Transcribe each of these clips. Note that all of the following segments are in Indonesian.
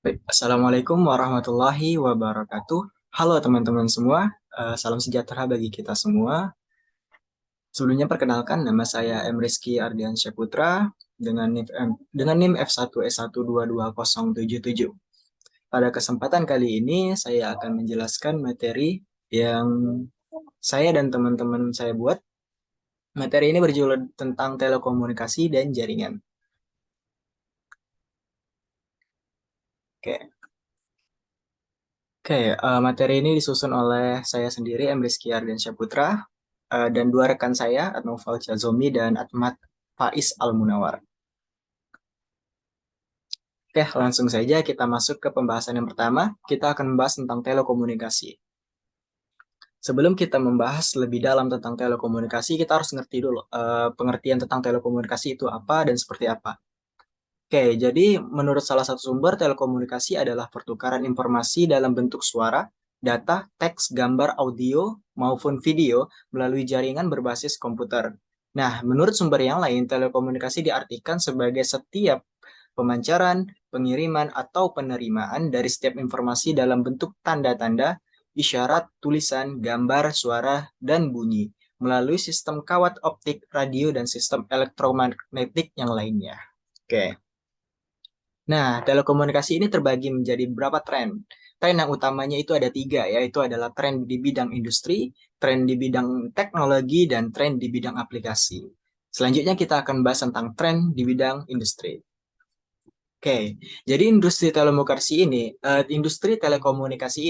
Baik, Assalamualaikum warahmatullahi wabarakatuh. Halo teman-teman semua, salam sejahtera bagi kita semua. Sebelumnya perkenalkan, nama saya M. Rizky Ardiansyah Putra dengan NIM F1S1220077. Pada kesempatan kali ini, saya akan menjelaskan materi yang saya dan teman-teman saya buat. Materi ini berjudul tentang telekomunikasi dan jaringan. Oke, materi ini disusun oleh saya sendiri, M. Rizky Ardiansyah Putra, dan dua rekan saya, Atnaufal Chazomi dan Ahmad Faiz Al-Munawar. Oke, langsung saja kita masuk ke pembahasan yang pertama. Kita akan membahas tentang telekomunikasi. Sebelum kita membahas lebih dalam tentang telekomunikasi, kita harus ngerti dulu pengertian tentang telekomunikasi itu apa dan seperti apa. Oke, jadi menurut salah satu sumber, telekomunikasi adalah pertukaran informasi dalam bentuk suara, data, teks, gambar, audio, maupun video melalui jaringan berbasis komputer. Nah, menurut sumber yang lain, telekomunikasi diartikan sebagai setiap pemancaran, pengiriman, atau penerimaan dari setiap informasi dalam bentuk tanda-tanda, isyarat, tulisan, gambar, suara, dan bunyi melalui sistem kawat optik, radio, dan sistem elektromagnetik yang lainnya. Oke. Nah, telekomunikasi ini terbagi menjadi beberapa tren. Tren yang utamanya itu ada tiga, yaitu adalah tren di bidang industri, tren di bidang teknologi, dan tren di bidang aplikasi. Selanjutnya kita akan bahas tentang tren di bidang industri. Oke, jadi industri telekomunikasi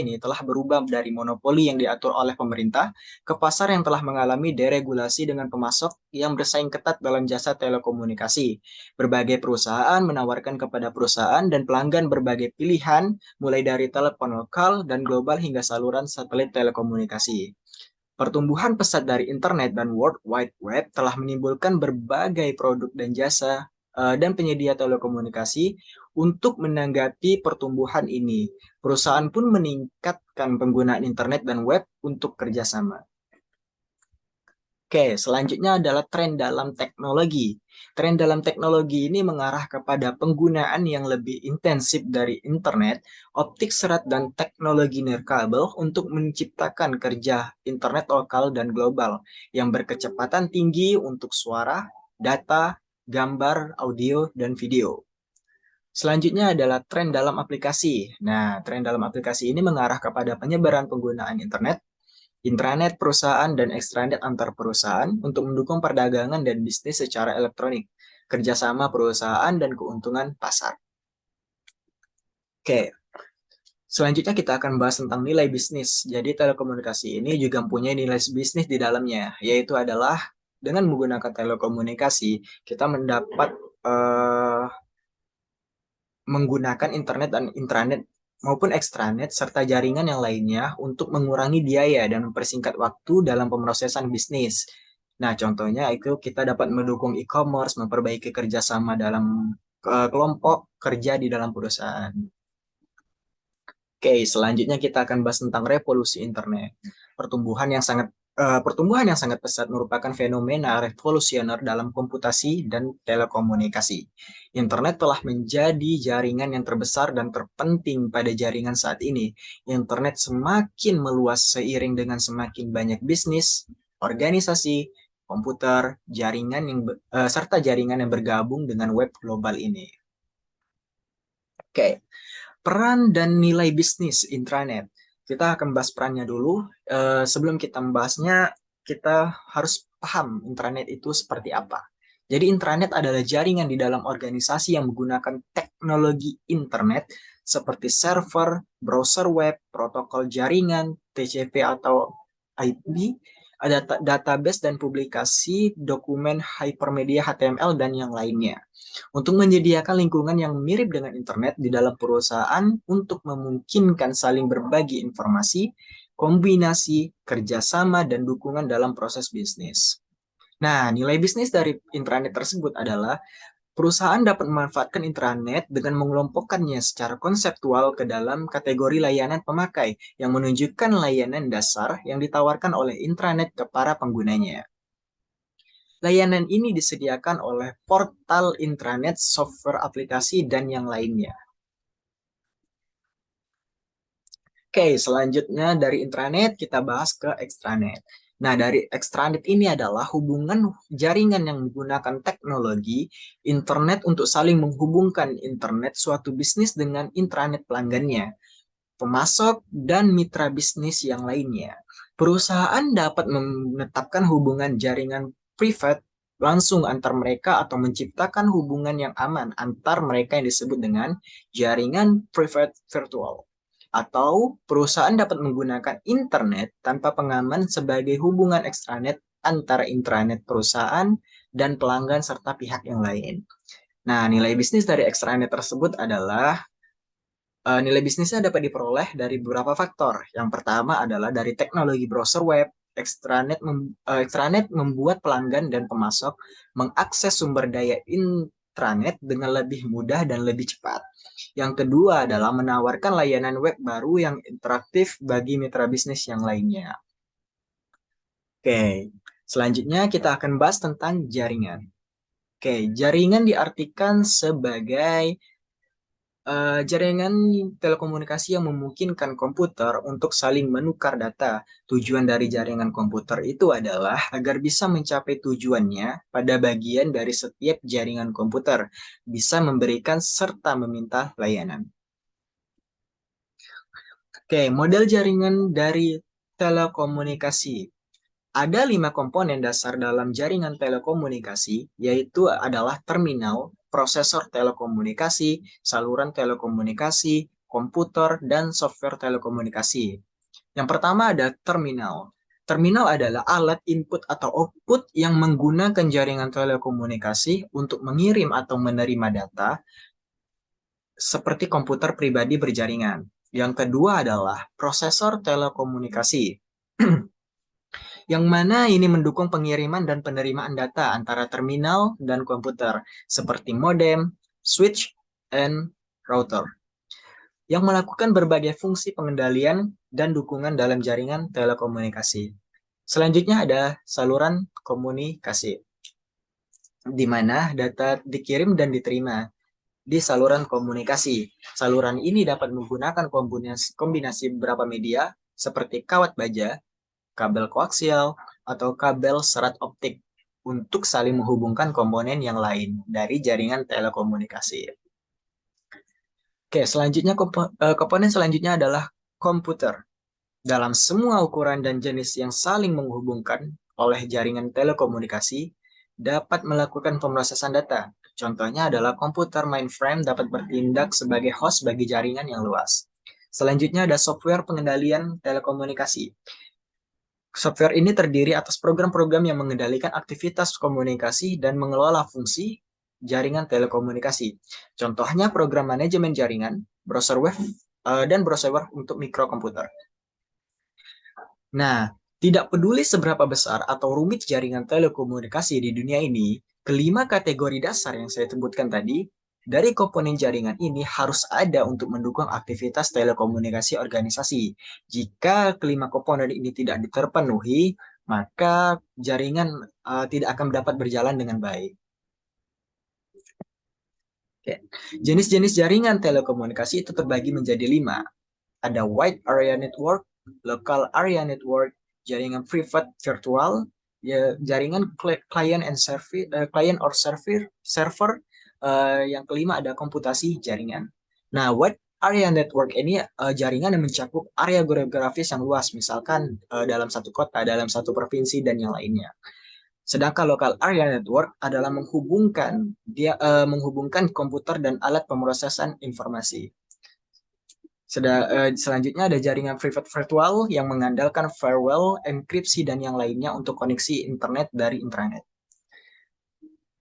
ini telah berubah dari monopoli yang diatur oleh pemerintah ke pasar yang telah mengalami deregulasi dengan pemasok yang bersaing ketat dalam jasa telekomunikasi. Berbagai perusahaan menawarkan kepada perusahaan dan pelanggan berbagai pilihan, mulai dari telepon lokal dan global hingga saluran satelit telekomunikasi. Pertumbuhan pesat dari internet dan World Wide Web telah menimbulkan berbagai produk dan jasa dan penyedia telekomunikasi untuk menanggapi pertumbuhan ini. Perusahaan pun meningkatkan penggunaan internet dan web untuk kerjasama. Oke, selanjutnya adalah tren dalam teknologi. Tren dalam teknologi ini mengarah kepada penggunaan yang lebih intensif dari internet, optik serat, dan teknologi nirkabel untuk menciptakan kerja internet lokal dan global yang berkecepatan tinggi untuk suara, data, gambar, audio, dan video. Selanjutnya adalah tren dalam aplikasi. Nah, tren dalam aplikasi ini mengarah kepada penyebaran penggunaan internet, intranet perusahaan, dan ekstranet antar perusahaan untuk mendukung perdagangan dan bisnis secara elektronik, kerjasama perusahaan, dan keuntungan pasar. Oke, selanjutnya kita akan bahas tentang nilai bisnis. Jadi telekomunikasi ini juga mempunyai nilai bisnis di dalamnya, yaitu adalah dengan menggunakan telekomunikasi, kita mendapat eh, menggunakan internet dan intranet maupun ekstranet serta jaringan yang lainnya untuk mengurangi biaya dan mempersingkat waktu dalam pemrosesan bisnis. Nah, contohnya itu kita dapat mendukung e-commerce, memperbaiki kerjasama dalam kelompok kerja di dalam perusahaan. Oke, selanjutnya kita akan bahas tentang revolusi internet. Pertumbuhan yang sangat pesat merupakan fenomena revolusioner dalam komputasi dan telekomunikasi. Internet telah menjadi jaringan yang terbesar dan terpenting pada jaringan saat ini. Internet semakin meluas seiring dengan semakin banyak bisnis, organisasi, komputer, serta jaringan yang bergabung dengan web global ini. Oke, peran dan nilai bisnis intranet. Kita akan bahas perannya dulu. Sebelum kita membahasnya, kita harus paham intranet itu seperti apa. Jadi intranet adalah jaringan di dalam organisasi yang menggunakan teknologi internet seperti server, browser web, protokol jaringan, TCP atau IP, ada database dan publikasi dokumen hypermedia HTML dan yang lainnya untuk menyediakan lingkungan yang mirip dengan internet di dalam perusahaan untuk memungkinkan saling berbagi informasi, kombinasi, kerjasama, dan dukungan dalam proses bisnis. Nah, nilai bisnis dari intranet tersebut adalah perusahaan dapat memanfaatkan intranet dengan mengelompokkannya secara konseptual ke dalam kategori layanan pemakai yang menunjukkan layanan dasar yang ditawarkan oleh intranet ke para penggunanya. Layanan ini disediakan oleh portal intranet, software aplikasi, dan yang lainnya. Oke, selanjutnya dari intranet kita bahas ke extranet. Nah, dari extranet ini adalah hubungan jaringan yang menggunakan teknologi internet untuk saling menghubungkan internet suatu bisnis dengan intranet pelanggannya, pemasok, dan mitra bisnis yang lainnya. Perusahaan dapat menetapkan hubungan jaringan privat langsung antar mereka atau menciptakan hubungan yang aman antar mereka yang disebut dengan jaringan privat virtual. Atau perusahaan dapat menggunakan internet tanpa pengaman sebagai hubungan ekstranet antara intranet perusahaan dan pelanggan serta pihak yang lain. Nah, nilai bisnis dari ekstranet tersebut adalah nilai bisnisnya dapat diperoleh dari beberapa faktor. Yang pertama adalah dari teknologi browser web. Extranet membuat pelanggan dan pemasok mengakses sumber daya intranet dengan lebih mudah dan lebih cepat. Yang kedua adalah menawarkan layanan web baru yang interaktif bagi mitra bisnis yang lainnya. Oke, selanjutnya kita akan bahas tentang jaringan. Oke, jaringan diartikan sebagai jaringan telekomunikasi yang memungkinkan komputer untuk saling menukar data. Tujuan dari jaringan komputer itu adalah agar bisa mencapai tujuannya pada bagian dari setiap jaringan komputer, bisa memberikan serta meminta layanan. Oke, model jaringan dari telekomunikasi. Ada 5 komponen dasar dalam jaringan telekomunikasi, yaitu adalah terminal, prosesor telekomunikasi, saluran telekomunikasi, komputer, dan software telekomunikasi. Yang pertama ada terminal. Terminal adalah alat input atau output yang menggunakan jaringan telekomunikasi untuk mengirim atau menerima data seperti komputer pribadi berjaringan. Yang kedua adalah prosesor telekomunikasi. Yang mana ini mendukung pengiriman dan penerimaan data antara terminal dan komputer, seperti modem, switch, and router, yang melakukan berbagai fungsi pengendalian dan dukungan dalam jaringan telekomunikasi. Selanjutnya ada saluran komunikasi, di mana data dikirim dan diterima di saluran komunikasi. Saluran ini dapat menggunakan kombinasi beberapa media seperti kawat baja, kabel koaksial, atau kabel serat optik untuk saling menghubungkan komponen yang lain dari jaringan telekomunikasi. Oke, selanjutnya komponen selanjutnya adalah komputer. Dalam semua ukuran dan jenis yang saling menghubungkan oleh jaringan telekomunikasi dapat melakukan pemrosesan data. Contohnya adalah komputer mainframe dapat bertindak sebagai host bagi jaringan yang luas. Selanjutnya ada software pengendalian telekomunikasi. Software ini terdiri atas program-program yang mengendalikan aktivitas komunikasi dan mengelola fungsi jaringan telekomunikasi. Contohnya program manajemen jaringan, browser web, dan browser web untuk mikrokomputer. Nah, tidak peduli seberapa besar atau rumit jaringan telekomunikasi di dunia ini, kelima kategori dasar yang saya sebutkan tadi, dari komponen jaringan ini harus ada untuk mendukung aktivitas telekomunikasi organisasi. Jika kelima komponen ini tidak terpenuhi, maka jaringan tidak akan dapat berjalan dengan baik. Jenis-jenis jaringan telekomunikasi itu terbagi menjadi 5. Ada wide area network, local area network, jaringan privat virtual, ya, jaringan client and server, client or server. Yang kelima ada komputasi jaringan. Nah, wide area network ini jaringan yang mencakup area geografis yang luas, misalkan dalam satu kota, dalam satu provinsi, dan yang lainnya. Sedangkan local area network adalah menghubungkan komputer dan alat pemrosesan informasi. Selanjutnya ada jaringan privat virtual yang mengandalkan firewall, enkripsi, dan yang lainnya untuk koneksi internet dari intranet.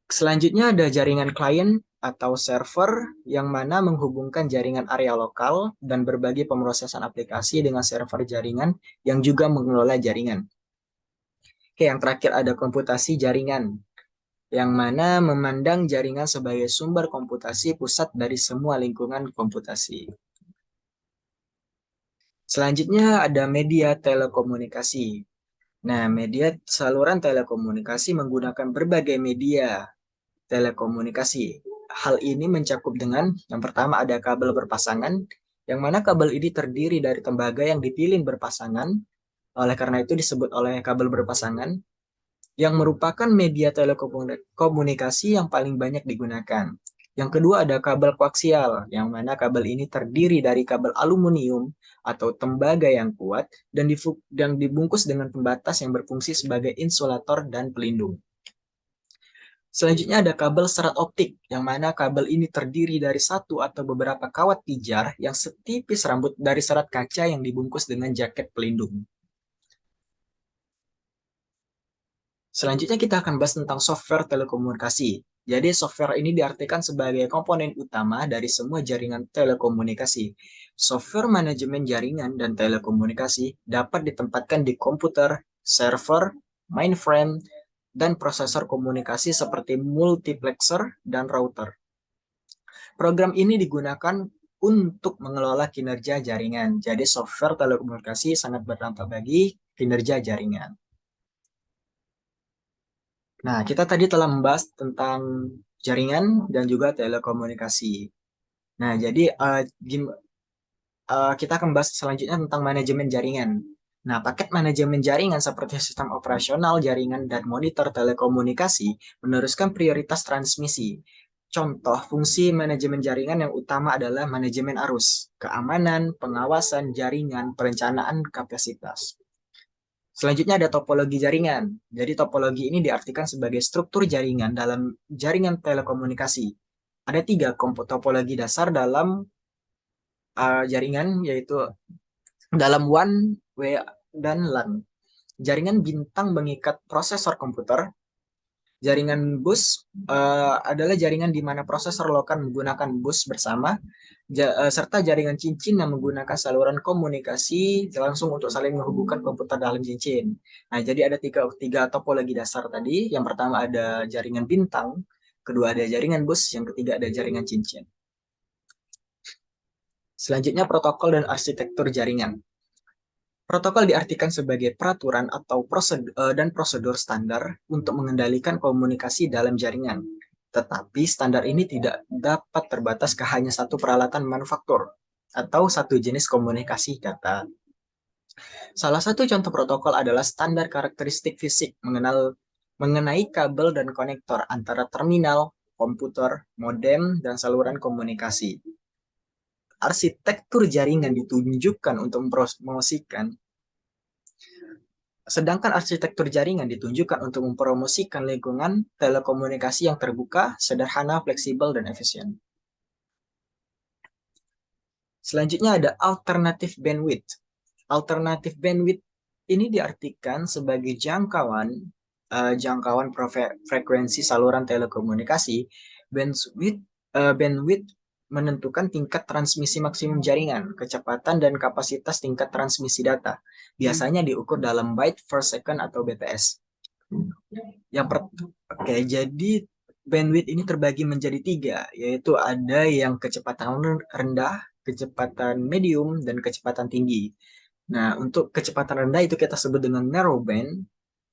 Selanjutnya ada jaringan klien atau server yang mana menghubungkan jaringan area lokal dan berbagi pemrosesan aplikasi dengan server jaringan yang juga mengelola jaringan. Oke, yang terakhir ada komputasi jaringan, yang mana memandang jaringan sebagai sumber komputasi pusat dari semua lingkungan komputasi. Selanjutnya ada media telekomunikasi. Nah, media saluran telekomunikasi menggunakan berbagai media telekomunikasi. Hal ini mencakup dengan yang pertama ada kabel berpasangan yang mana kabel ini terdiri dari tembaga yang dipilih berpasangan, oleh karena itu disebut oleh kabel berpasangan, yang merupakan media telekomunikasi yang paling banyak digunakan. Yang kedua ada kabel koaksial, yang mana kabel ini terdiri dari kabel aluminium atau tembaga yang kuat dan dibungkus dengan pembatas yang berfungsi sebagai insulator dan pelindung. Selanjutnya ada kabel serat optik, yang mana kabel ini terdiri dari satu atau beberapa kawat pijar yang setipis rambut dari serat kaca yang dibungkus dengan jaket pelindung. Selanjutnya kita akan bahas tentang software telekomunikasi. Jadi software ini diartikan sebagai komponen utama dari semua jaringan telekomunikasi. Software manajemen jaringan dan telekomunikasi dapat ditempatkan di komputer, server, mainframe, dan prosesor komunikasi seperti multiplexer dan router. Program ini digunakan untuk mengelola kinerja jaringan. Jadi software telekomunikasi sangat berdampak bagi kinerja jaringan. Nah, kita tadi telah membahas tentang jaringan dan juga telekomunikasi. Nah, jadi kita akan bahas selanjutnya tentang manajemen jaringan. Nah, paket manajemen jaringan seperti sistem operasional jaringan dan monitor telekomunikasi meneruskan prioritas transmisi. Contoh fungsi manajemen jaringan yang utama adalah manajemen arus, keamanan, pengawasan jaringan, perencanaan kapasitas. Selanjutnya ada topologi jaringan. Jadi topologi ini diartikan sebagai struktur jaringan dalam jaringan telekomunikasi. Ada tiga topologi dasar dalam jaringan, yaitu dalam WAN, W, dan LAN. Jaringan bintang mengikat prosesor komputer. Jaringan bus adalah jaringan di mana prosesor lokal menggunakan bus bersama, serta jaringan cincin yang menggunakan saluran komunikasi langsung untuk saling menghubungkan komputer dalam cincin. Nah, jadi ada tiga topologi dasar tadi. Yang pertama ada jaringan bintang, kedua ada jaringan bus, yang ketiga ada jaringan cincin. Selanjutnya protokol dan arsitektur jaringan. Protokol diartikan sebagai peraturan atau prosedur standar untuk mengendalikan komunikasi dalam jaringan. Tetapi standar ini tidak dapat terbatas ke hanya satu peralatan manufaktur atau satu jenis komunikasi data. Salah satu contoh protokol adalah standar karakteristik fisik mengenai kabel dan konektor antara terminal, komputer, modem, dan saluran komunikasi. Arsitektur jaringan ditunjukkan untuk mempromosikan Sedangkan arsitektur jaringan ditunjukkan untuk mempromosikan lingkungan telekomunikasi yang terbuka, sederhana, fleksibel, dan efisien. Selanjutnya ada alternatif bandwidth. Alternatif bandwidth ini diartikan sebagai jangkauan frekuensi saluran telekomunikasi. Bandwidth menentukan tingkat transmisi maksimum jaringan, kecepatan, dan kapasitas tingkat transmisi data. Biasanya diukur dalam byte per second atau BPS. Oke, jadi bandwidth ini terbagi menjadi tiga, yaitu ada yang kecepatan rendah, kecepatan medium, dan kecepatan tinggi. Nah, untuk kecepatan rendah itu kita sebut dengan narrowband,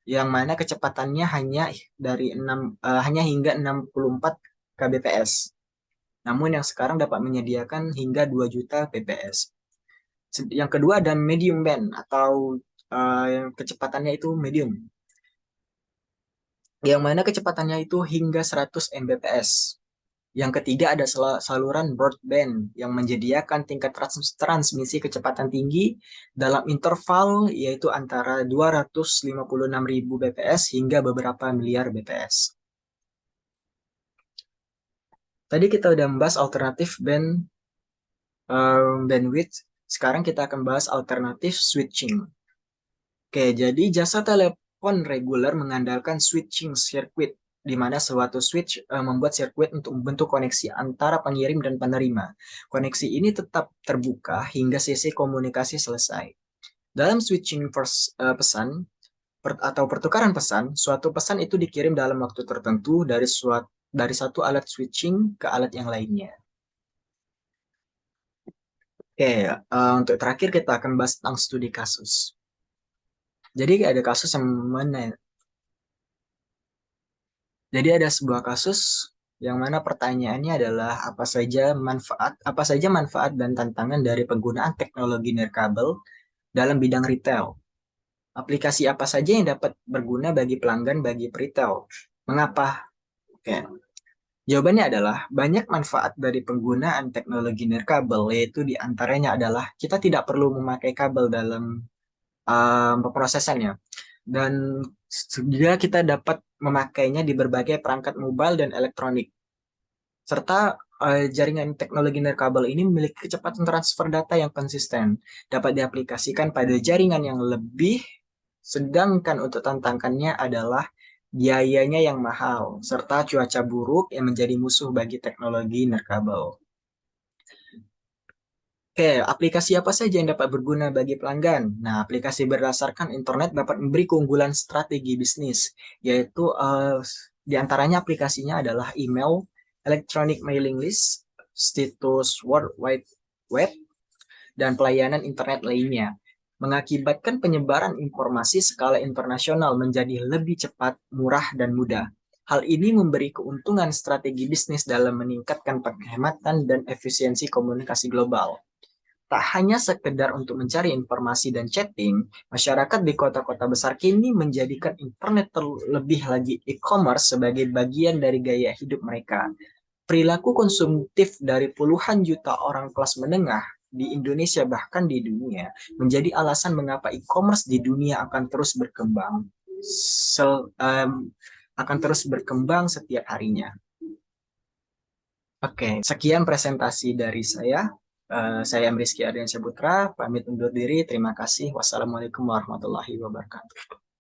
yang mana kecepatannya hanya hingga 64 kbps. Namun yang sekarang dapat menyediakan hingga 2 juta bps. Yang kedua ada medium band atau yang kecepatannya itu medium, yang mana kecepatannya itu hingga 100 Mbps. Yang ketiga ada saluran broadband yang menyediakan tingkat transmisi kecepatan tinggi dalam interval yaitu antara 256.000 bps hingga beberapa miliar bps. Tadi kita udah membahas alternatif bandwidth. Sekarang kita akan bahas alternatif switching. Oke, jadi jasa telepon reguler mengandalkan switching circuit, di mana suatu switch membuat sirkuit untuk membentuk koneksi antara pengirim dan penerima. Koneksi ini tetap terbuka hingga sesi komunikasi selesai. Dalam switching pesan atau pertukaran pesan, suatu pesan itu dikirim dalam waktu tertentu dari satu alat switching ke alat yang lainnya. Oke, untuk terakhir kita akan bahas tentang studi kasus. Jadi ada kasus yang Jadi ada sebuah kasus yang mana pertanyaannya adalah apa saja manfaat dan tantangan dari penggunaan teknologi nirkabel dalam bidang retail. Aplikasi apa saja yang dapat berguna bagi pelanggan bagi retail? Mengapa? Oke. Jawabannya adalah banyak manfaat dari penggunaan teknologi nirkabel, yaitu diantaranya adalah kita tidak perlu memakai kabel dalam pemrosesannya. Dan juga kita dapat memakainya di berbagai perangkat mobile dan elektronik. Serta jaringan teknologi nirkabel ini memiliki kecepatan transfer data yang konsisten, dapat diaplikasikan pada jaringan yang lebih, sedangkan untuk tantangannya adalah biayanya yang mahal, serta cuaca buruk yang menjadi musuh bagi teknologi nirkabel. Oke, aplikasi apa saja yang dapat berguna bagi pelanggan? Nah, aplikasi berdasarkan internet dapat memberi keunggulan strategi bisnis, yaitu di antaranya aplikasinya adalah email, electronic mailing list, situs World Wide Web, dan pelayanan internet lainnya. Mengakibatkan penyebaran informasi skala internasional menjadi lebih cepat, murah, dan mudah. Hal ini memberi keuntungan strategi bisnis dalam meningkatkan penghematan dan efisiensi komunikasi global. Tak hanya sekedar untuk mencari informasi dan chatting, masyarakat di kota-kota besar kini menjadikan internet terlebih lagi e-commerce sebagai bagian dari gaya hidup mereka. Perilaku konsumtif dari puluhan juta orang kelas menengah di Indonesia bahkan di dunia menjadi alasan mengapa e-commerce di dunia akan terus berkembang. Akan terus berkembang setiap harinya. Oke, sekian presentasi dari saya. Saya Rizky Ardiansyah Putra, pamit undur diri. Terima kasih. Wassalamualaikum warahmatullahi wabarakatuh.